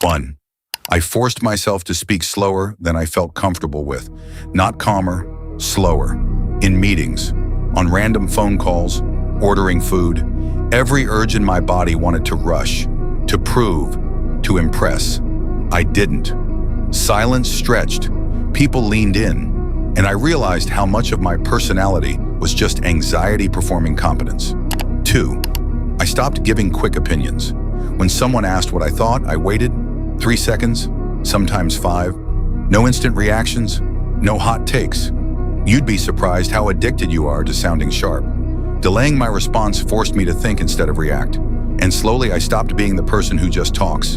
1. I forced myself to speak slower than I felt comfortable with. Not calmer, slower. In meetings, on random phone calls, ordering food, every urge in my body wanted to rush, to prove, to impress. I didn't. Silence stretched. People leaned in. And I realized how much of my personality was just anxiety performing competence. 2. I stopped giving quick opinions. When someone asked what I thought, I waited 3 seconds, sometimes 5. No instant reactions, no hot takes. You'd be surprised how addicted you are to sounding sharp. Delaying my response forced me to think instead of react. And slowly I stopped being the person who just talks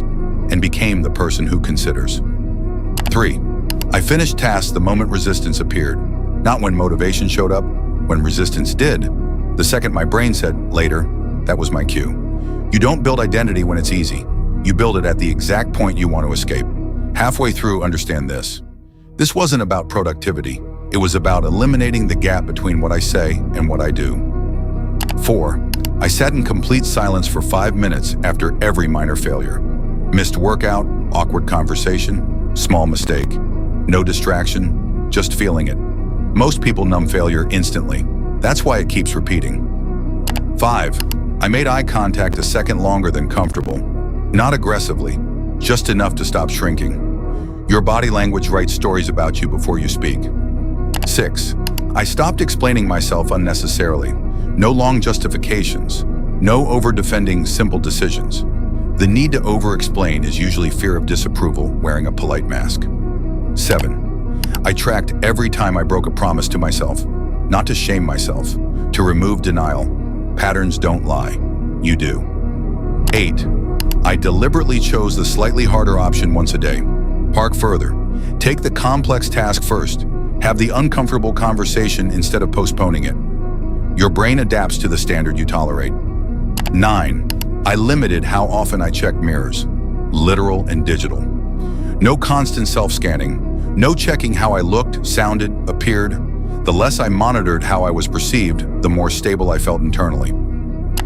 and became the person who considers. 3. I finished tasks the moment resistance appeared. Not when motivation showed up, when resistance did. The second my brain said, later, that was my cue. You don't build identity when it's easy. You build it at the exact point you want to escape. Halfway through, understand this. This wasn't about productivity. It was about eliminating the gap between what I say and what I do. 4. I sat in complete silence for 5 minutes after every minor failure. Missed workout, awkward conversation, small mistake. No distraction, just feeling it. Most people numb failure instantly. That's why it keeps repeating. 5. I made eye contact a second longer than comfortable. Not aggressively, just enough to stop shrinking. Your body language writes stories about you before you speak. 6. I stopped explaining myself unnecessarily. No long justifications. No over-defending simple decisions. The need to over-explain is usually fear of disapproval wearing a polite mask. 7. I tracked every time I broke a promise to myself. Not to shame myself, to remove denial. Patterns don't lie. You do. 8. I deliberately chose the slightly harder option once a day. Park further. Take the complex task first. Have the uncomfortable conversation instead of postponing it. Your brain adapts to the standard you tolerate. 9. I limited how often I checked mirrors, literal and digital. No constant self-scanning. No checking how I looked, sounded, appeared. The less I monitored how I was perceived, the more stable I felt internally.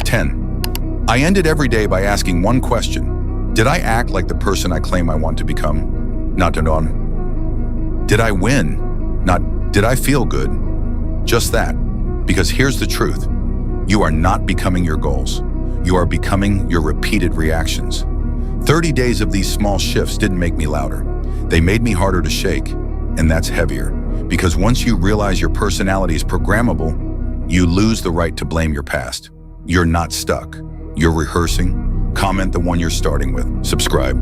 10. I ended every day by asking one question. Did I act like the person I claim I want to become? Not to know. Did I win? Not, did I feel good? Just that. Because here's the truth. You are not becoming your goals. You are becoming your repeated reactions. 30 days of these small shifts didn't make me louder. They made me harder to shake. And that's heavier. Because once you realize your personality is programmable, you lose the right to blame your past. You're not stuck. You're rehearsing. Comment the one you're starting with. Subscribe.